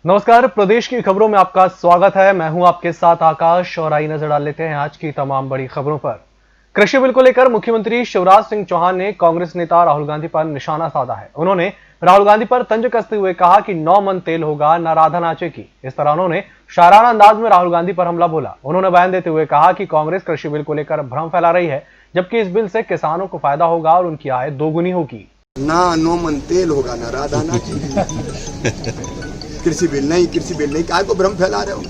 नमस्कार, प्रदेश की खबरों में आपका स्वागत है। मैं हूं आपके साथ आकाश और आई नजर डाल लेते हैं आज की तमाम बड़ी खबरों पर। कृषि बिल को लेकर मुख्यमंत्री शिवराज सिंह चौहान ने कांग्रेस नेता राहुल गांधी पर निशाना साधा है। उन्होंने राहुल गांधी पर तंज कसते हुए कहा कि 9 मन तेल होगा न राधा नाचेगी। इस तरह उन्होंने शायराना अंदाज में राहुल गांधी पर हमला बोला। उन्होंने बयान देते हुए कहा कि कांग्रेस कृषि बिल को लेकर भ्रम फैला रही है, जबकि इस बिल से किसानों को फायदा होगा और उनकी आय दोगुनी होगी। ना 9 मन तेल होगा ना राधा नाचेगी। कृषि बिल नहीं, काय को भ्रम फैला रहे हो।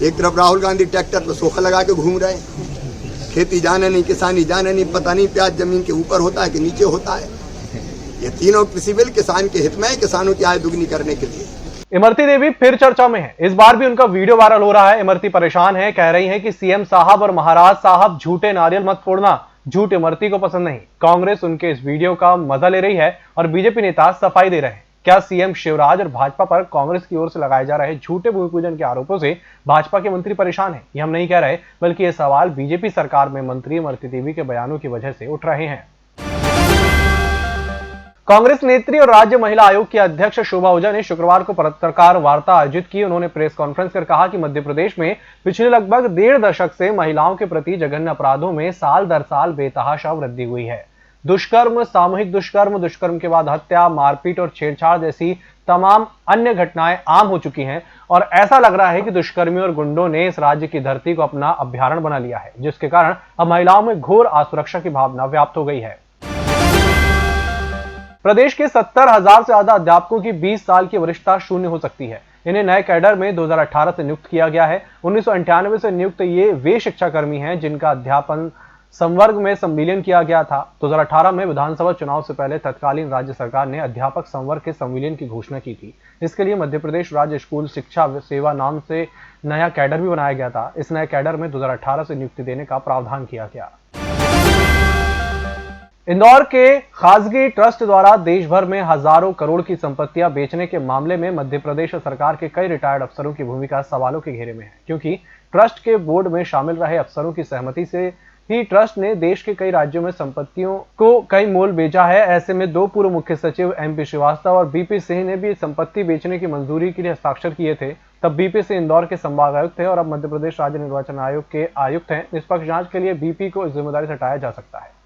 एक तरफ राहुल गांधी ट्रैक्टर पर सोखा लगा के घूम रहे हैं, खेती जाने नहीं, किसानी जाने नहीं, पता नहीं प्याज जमीन के ऊपर होता है कि नीचे होता है। ये तीनों कृषि बिल किसान के हित में है, किसानों की आय दुगनी करने के लिए। इमरती देवी फिर चर्चा में है। इस बार भी उनका वीडियो वायरल हो रहा है। इमरती परेशान है, कह रही है कि सीएम साहब और महाराज साहब झूठे नारियल मत फोड़ना। झूठ इमरती को पसंद नहीं। कांग्रेस उनके इस वीडियो का मजा ले रही है और बीजेपी नेता सफाई दे रहे हैं। क्या सीएम शिवराज और भाजपा पर कांग्रेस की ओर से लगाए जा रहे झूठे भूमि पूजन के आरोपों से भाजपा के मंत्री परेशान हैं? ये हम नहीं कह रहे, बल्कि ये सवाल बीजेपी सरकार में मंत्री इमरती देवी के बयानों की वजह से उठ रहे हैं। कांग्रेस नेत्री और राज्य महिला आयोग की अध्यक्ष शोभा ओझा ने शुक्रवार को पत्रकार वार्ता आयोजित की। उन्होंने प्रेस कॉन्फ्रेंस कर कहा कि मध्य प्रदेश में पिछले लगभग 1.5 दशक से महिलाओं के प्रति जघन्य अपराधों में साल दर साल बेतहाशा वृद्धि हुई है। दुष्कर्म, सामूहिक दुष्कर्म, दुष्कर्म के बाद हत्या, मारपीट और छेड़छाड़ जैसी तमाम अन्य घटनाएं आम हो चुकी हैं और ऐसा लग रहा है कि दुष्कर्मी और गुंडों ने इस राज्य की धरती को अपना अभ्यारण्य बना लिया है, जिसके कारण अब महिलाओं में घोर असुरक्षा की भावना व्याप्त हो गई है। प्रदेश के 70,000 से ज्यादा अध्यापकों की 20 साल की वरिष्ठता शून्य हो सकती है। इन्हें नए कैडर में 2018 से नियुक्त किया गया है। 1998 से नियुक्त ये वे शिक्षाकर्मी हैं जिनका अध्यापन संवर्ग में संविलियन किया गया था। 2018 में विधानसभा चुनाव से पहले तत्कालीन राज्य सरकार ने अध्यापक संवर्ग के संविलियन की घोषणा की थी। इसके लिए मध्य प्रदेश राज्य स्कूल शिक्षा सेवा नाम से नया कैडर भी बनाया गया था। इस नए कैडर में 2018 से नियुक्ति देने का प्रावधान किया गया। इंदौर के खासगी ट्रस्ट द्वारा देश भर में हजारों करोड़ की संपत्तियां बेचने के मामले में मध्य प्रदेश सरकार के कई रिटायर्ड अफसरों की भूमिका सवालों के घेरे में है, क्योंकि ट्रस्ट के बोर्ड में शामिल रहे अफसरों की सहमति से ही ट्रस्ट ने देश के कई राज्यों में संपत्तियों को कई मोल बेचा है। ऐसे में 2 पूर्व मुख्य सचिव MP श्रीवास्तव और BP सिंह ने भी संपत्ति बेचने की मंजूरी के लिए हस्ताक्षर किए थे। तब BP सिंह इंदौर के संभाग आयुक्त थे और अब मध्य प्रदेश राज्य निर्वाचन आयोग के आयुक्त हैं। निष्पक्ष जांच के लिए BP को इस जिम्मेदारी से हटाया जा सकता है।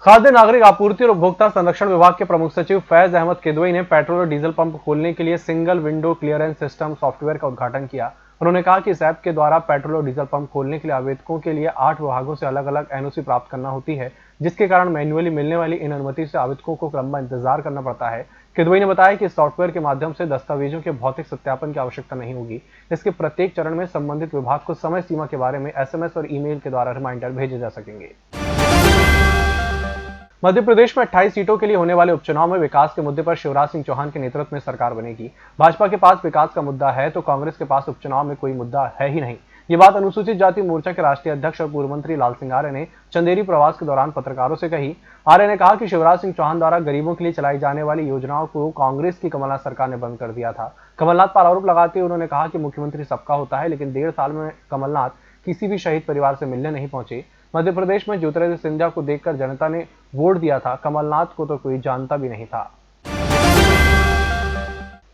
खाद्य नागरिक आपूर्ति और उपभोक्ता संरक्षण विभाग के प्रमुख सचिव फैज अहमद किदवई ने पेट्रोल और डीजल पंप खोलने के लिए single window clearance system software का उद्घाटन किया। उन्होंने कहा कि इस ऐप के द्वारा पेट्रोल और डीजल पंप खोलने के लिए आवेदकों के लिए 8 विभागों से अलग अलग NOC प्राप्त करना होती है, जिसके कारण मैन्युअली मिलने वाली इन अनुमति से आवेदकों को क्रम में इंतजार करना पड़ता है। किदवई ने बताया कि इस सॉफ्टवेयर के माध्यम से दस्तावेजों के भौतिक सत्यापन की आवश्यकता नहीं होगी। इसके प्रत्येक चरण में संबंधित विभाग को समय सीमा के बारे में SMS और ईमेल के द्वारा रिमाइंडर भेजे जा सकेंगे। मध्य प्रदेश में 28 सीटों के लिए होने वाले उपचुनाव में विकास के मुद्दे पर शिवराज सिंह चौहान के नेतृत्व में सरकार बनेगी। भाजपा के पास विकास का मुद्दा है तो कांग्रेस के पास उपचुनाव में कोई मुद्दा है ही नहीं। ये बात अनुसूचित जाति मोर्चा के राष्ट्रीय अध्यक्ष और पूर्व मंत्री लाल सिंह आर्य ने चंदेरी प्रवास के दौरान पत्रकारों से कही। आर्य ने कहा कि शिवराज सिंह चौहान द्वारा गरीबों के लिए चलाई जाने वाली योजनाओं को कांग्रेस की कमलनाथ सरकार ने बंद कर दिया था। कमलनाथ पर आरोप लगाते हुए उन्होंने कहा कि मुख्यमंत्री सबका होता है, लेकिन 1.5 साल में कमलनाथ किसी भी शहीद परिवार से मिलने नहीं पहुंचे। मध्य प्रदेश में ज्योतिरादित्य सिंधिया को देखकर जनता ने वोट दिया था, कमलनाथ को तो कोई जानता भी नहीं था।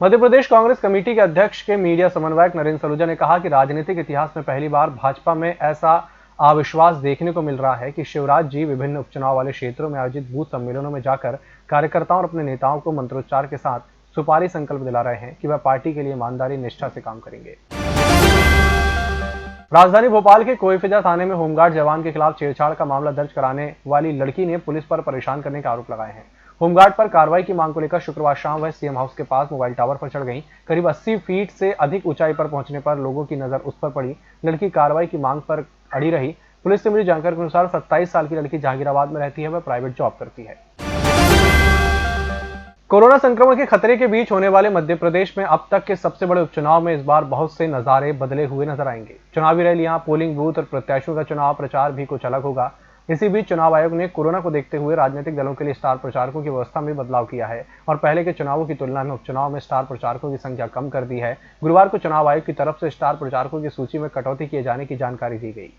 मध्य प्रदेश कांग्रेस कमेटी के अध्यक्ष के मीडिया समन्वयक नरेंद्र सलूजा ने कहा कि राजनीतिक इतिहास में पहली बार भाजपा में ऐसा अविश्वास देखने को मिल रहा है कि शिवराज जी विभिन्न उपचुनाव वाले क्षेत्रों में आयोजित बूथ सम्मेलनों में जाकर कार्यकर्ताओं और अपने नेताओं को मंत्रोच्चार के साथ सुपारी संकल्प दिला रहे हैं कि वह पार्टी के लिए ईमानदारी निष्ठा से काम करेंगे। राजधानी भोपाल के कोईफिजा थाने में होमगार्ड जवान के खिलाफ छेड़छाड़ का मामला दर्ज कराने वाली लड़की ने पुलिस पर परेशान करने के आरोप लगाए हैं। होमगार्ड पर कार्रवाई की मांग को लेकर शुक्रवार शाम वह CM हाउस के पास मोबाइल टावर पर चढ़ गई। करीब 80 फीट से अधिक ऊंचाई पर पहुंचने पर लोगों की नजर उस पर पड़ी। लड़की कार्रवाई की मांग पर अड़ी रही। पुलिस से मिली जानकारी के अनुसार 27 साल की लड़की जहांगीराबाद में रहती है, वह प्राइवेट जॉब करती है। कोरोना संक्रमण के खतरे के बीच होने वाले मध्य प्रदेश में अब तक के सबसे बड़े उपचुनाव में इस बार बहुत से नजारे बदले हुए नजर आएंगे। चुनावी रैलियां, पोलिंग बूथ और प्रत्याशियों का चुनाव प्रचार भी कुछ अलग होगा। इसी बीच चुनाव आयोग ने कोरोना को देखते हुए राजनीतिक दलों के लिए स्टार प्रचारकों की व्यवस्था में बदलाव किया है और पहले के चुनावों की तुलना में उपचुनाव में स्टार प्रचारकों की संख्या कम कर दी है। गुरुवार को चुनाव आयोग की तरफ से स्टार प्रचारकों की सूची में कटौती किए जाने की जानकारी दी गई।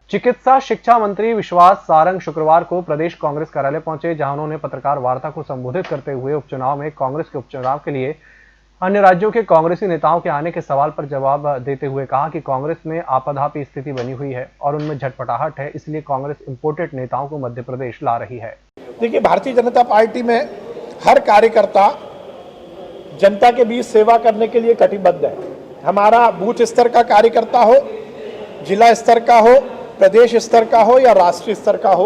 चिकित्सा शिक्षा मंत्री विश्वास सारंग शुक्रवार को प्रदेश कांग्रेस कार्यालय पहुंचे, जहां उन्होंने पत्रकार वार्ता को संबोधित करते हुए उपचुनाव में कांग्रेस के उपचुनाव के लिए अन्य राज्यों के कांग्रेसी नेताओं के आने के सवाल पर जवाब देते हुए कहा कि कांग्रेस में आपाधापी स्थिति बनी हुई है और उनमें झटपटाहट है, इसलिए कांग्रेस इंपोर्टेड नेताओं को मध्य प्रदेश ला रही है। देखिए, भारतीय जनता पार्टी में हर कार्यकर्ता जनता के बीच सेवा करने के लिए कटिबद्ध है। हमारा बूथ स्तर का कार्यकर्ता हो, जिला स्तर का हो, प्रदेश स्तर का हो या राष्ट्रीय स्तर का हो,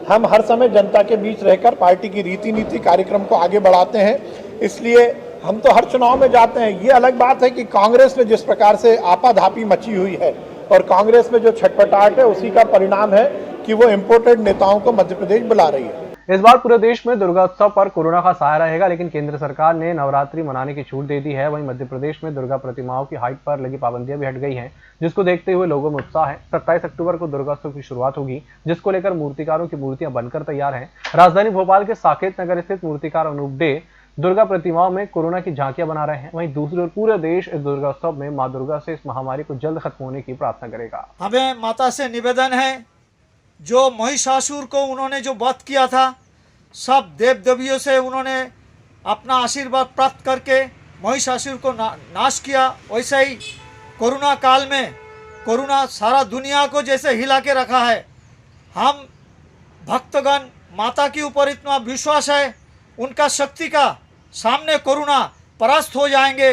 हम हर समय जनता के बीच रहकर पार्टी की रीति नीति कार्यक्रम को आगे बढ़ाते हैं। इसलिए हम तो हर चुनाव में जाते हैं। ये अलग बात है कि कांग्रेस में जिस प्रकार से आपाधापी मची हुई है और कांग्रेस में जो छटपटाहट है, उसी का परिणाम है कि वो इंपोर्टेड नेताओं को मध्य प्रदेश बुला रही है। इस बार पूरे देश में दुर्गा उत्सव पर कोरोना का साया रहेगा, लेकिन केंद्र सरकार ने नवरात्रि मनाने की छूट दे दी है। वहीं मध्य प्रदेश में दुर्गा प्रतिमाओं की हाइट पर लगी पाबंदियां भी हट गई हैं, जिसको देखते हुए लोगों में उत्साह है। 27 अक्टूबर को दुर्गा उत्सव की शुरुआत होगी, जिसको लेकर मूर्तिकारों की मूर्तियां बनकर तैयार हैं। राजधानी भोपाल के साकेत नगर स्थित मूर्तिकार अनूप डे दुर्गा प्रतिमाओं में कोरोना की झांकियां बना रहे हैं। वहीं दूसरी ओर पूरे देश इस दुर्गा उत्सव में मां दुर्गा से इस महामारी को जल्द खत्म होने की प्रार्थना करेगा। हमें माता से निवेदन है, जो महिषासुर को उन्होंने जो वध किया था, सब देव देवियों से उन्होंने अपना आशीर्वाद प्राप्त करके महिषासुर को नाश किया। वैसे ही कोरोना काल में कोरोना सारा दुनिया को जैसे हिला के रखा है। हम भक्तगण माता के ऊपर इतना विश्वास है, उनका शक्ति का सामने कोरोना परास्त हो जाएंगे।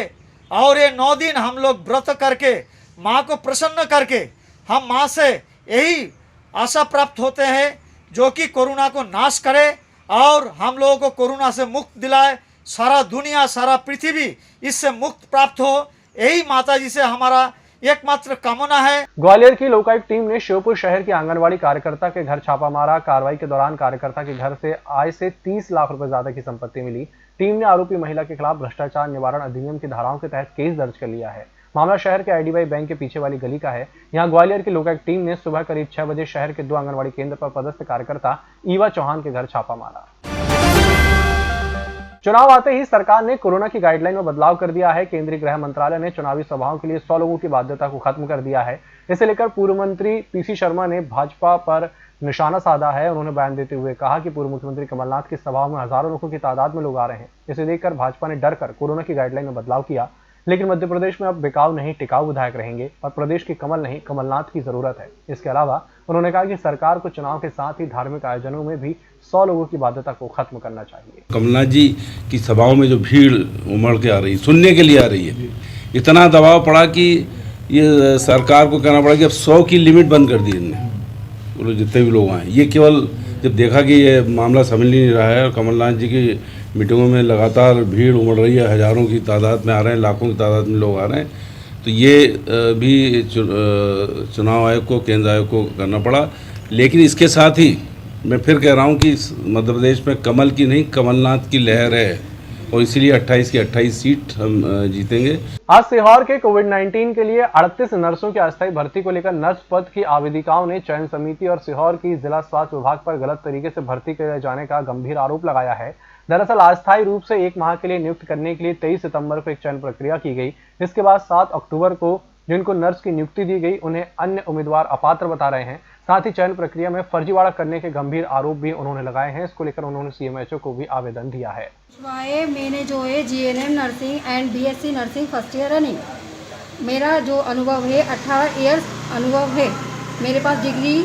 और ये 9 दिन हम लोग व्रत करके माँ को प्रसन्न करके हम माँ से यही आशा प्राप्त होते हैं, जो कि कोरोना को नाश करे और हम लोगों को कोरोना से मुक्त दिलाए। सारा दुनिया, सारा पृथ्वी इससे मुक्त प्राप्त हो, यही माता जी से हमारा एकमात्र कामना है। ग्वालियर की लोकायुक्त टीम ने श्योपुर शहर की आंगनवाड़ी कार्यकर्ता के घर छापा मारा। कार्रवाई के दौरान कार्यकर्ता के घर से आय से 30 लाख रुपए ज्यादा की संपत्ति मिली। टीम ने आरोपी महिला के खिलाफ भ्रष्टाचार निवारण अधिनियम की धाराओं के तहत केस दर्ज कर लिया है। मामला शहर के IDBI बैंक के पीछे वाली गली का है। यहाँ ग्वालियर की लोकायुक्त टीम ने सुबह करीब 6 बजे शहर के 2 आंगनवाड़ी केंद्र पर पदस्थ कार्यकर्ता ईवा चौहान के घर छापा मारा। चुनाव आते ही सरकार ने कोरोना की गाइडलाइन में बदलाव कर दिया है। केंद्रीय गृह मंत्रालय ने चुनावी सभाओं के लिए 100 लोगों की बाध्यता को खत्म कर दिया है। इसे लेकर पूर्व मंत्री PC शर्मा ने भाजपा पर निशाना साधा है। उन्होंने बयान देते हुए कहा कि पूर्व मुख्यमंत्री कमलनाथ की सभाओं में हजारों लोगों की तादाद में लोग आ रहे हैं। इसे देखकर भाजपा ने डरकर कोरोना की गाइडलाइन में बदलाव किया। लेकिन मध्य प्रदेश में अब बिकाऊ नहीं टिकाऊ विधायक रहेंगे और प्रदेश की कमल नहीं कमलनाथ की जरूरत है। इसके अलावा उन्होंने कहा कि सरकार को चुनाव के साथ ही धार्मिक आयोजनों में भी 100 लोगों की बाध्यता को खत्म करना चाहिए। कमलनाथ जी की सभाओं में जो भीड़ उमड़ के आ रही, सुनने के लिए आ रही है, इतना दबाव पड़ा कि ये सरकार को कहना पड़ा कि अब 100 की लिमिट बंद कर दी इनने। बोलो जितने भी लोग आए, ये केवल जब देखा कि ये मामला समझ नहीं रहा है और कमलनाथ जी की मीटिंगों में लगातार भीड़ उमड़ रही है, हज़ारों की तादाद में आ रहे हैं, लाखों की तादाद में लोग आ रहे हैं, तो ये भी चुनाव आयोग को, केंद्र आयोग को करना पड़ा। लेकिन इसके साथ ही मैं फिर कह रहा हूँ कि मध्य प्रदेश में कमल की नहीं कमलनाथ की लहर है और इसीलिए 28 की 28 सीट हम जीतेंगे। आज सीहोर के कोविड-19 के लिए 38 नर्सों की अस्थायी भर्ती को लेकर नर्स पद की आवेदिकाओं ने चयन समिति और सीहोर की जिला स्वास्थ्य विभाग पर गलत तरीके से भर्ती किए जाने का गंभीर आरोप लगाया है। दरअसल अस्थायी रूप से 1 माह के लिए नियुक्त करने के लिए 23 सितंबर को एक चयन प्रक्रिया की गई। इसके बाद 7 अक्टूबर को जिनको नर्स की नियुक्ति दी गई उन्हें अन्य उम्मीदवार अपात्र बता रहे हैं। साथ ही चयन प्रक्रिया में फर्जीवाड़ा करने के गंभीर आरोप भी उन्होंने लगाए हैं। इसको लेकर उन्होंने CMHO को भी आवेदन दिया है। मैंने जो है GNM nursing and BSc nursing first year running, मेरा जो अनुभव है 18 ईयर्स अनुभव है। मेरे पास डिग्री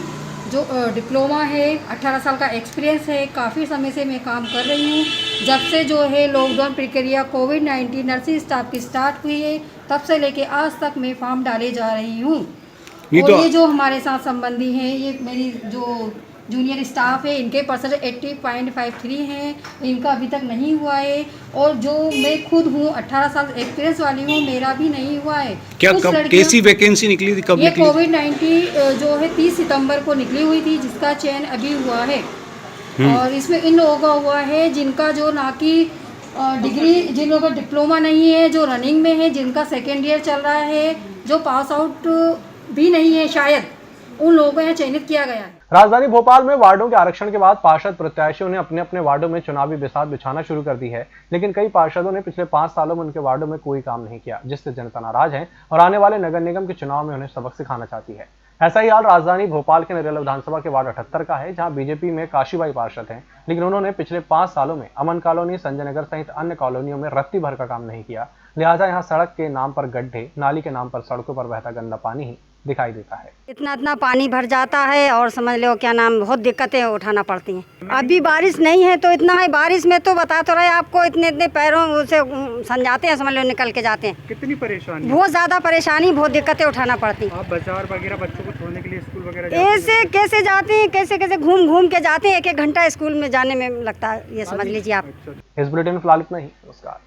जो डिप्लोमा है, 18 साल का एक्सपीरियंस है। काफ़ी समय से मैं काम कर रही हूँ। जब से जो है लॉकडाउन प्रक्रिया कोविड-19 नर्सिंग स्टाफ की स्टार्ट हुई है, तब से लेके आज तक मैं फॉर्म डाले जा रही हूँ। और ये जो हमारे साथ संबंधी हैं, ये मेरी जो जूनियर स्टाफ है, इनके परसेंटेज 80.53 हैं, इनका अभी तक नहीं हुआ है। और जो मैं खुद हूँ 18 साल एक्सपीरियंस वाली हूँ, मेरा भी नहीं हुआ है। क्या कब कैसी वैकेंसी निकली थी, कब ये निकली? कोविड-19 जो है 30 सितंबर को निकली हुई थी, जिसका चयन अभी हुआ है। और इसमें इन लोगों का हुआ है जिनका जो ना कि डिग्री, जिन लोगों का डिप्लोमा नहीं है, जो रनिंग में है, जिनका सेकेंड ईयर चल रहा है, जो पास आउट भी नहीं है, शायद उन लोगों को यहाँ चयनित किया गया है। राजधानी भोपाल में वार्डों के आरक्षण के बाद पार्षद प्रत्याशियों ने अपने अपने वार्डों में चुनावी बिसात बिछाना शुरू कर दी है। लेकिन कई पार्षदों ने पिछले 5 सालों में उनके वार्डों में कोई काम नहीं किया, जिससे जनता नाराज है और आने वाले नगर निगम के चुनाव में उन्हें सबक सिखाना चाहती है। ऐसा ही हाल राजधानी भोपाल के नरेला विधानसभा के वार्ड 78 का है, जहां बीजेपी में काशीबाई पार्षद हैं, लेकिन उन्होंने पिछले 5 सालों में अमन कॉलोनी, संजय नगर सहित अन्य कॉलोनियों में रत्ती भर का काम नहीं किया। लिहाजा यहां सड़क के नाम पर गड्ढे, नाली के नाम पर सड़कों पर बहता गंदा पानी ही दिखाई देता है। इतना पानी भर जाता है और समझ लो क्या नाम, बहुत दिक्कतें उठाना पड़ती हैं। अभी बारिश नहीं है तो इतना है, बारिश में तो बता तो रहे आपको, इतने पैरों से सन जाते हैं, समझ लो निकल के जाते हैं। कितनी परेशानी? बहुत ज़्यादा परेशानी, बहुत दिक्कतें उठाना पड़ती हैं। आप बाजार वगैरह बच्चों को छोड़ने के लिए स्कूल वगैरह ऐसे कैसे जाते हैं, कैसे घूम के जाते हैं, 1-1 घंटा स्कूल में जाने में लगता है, ये समझ लीजिए आप। इस बुलेटिन में फिलहाल इतना ही। नमस्कार।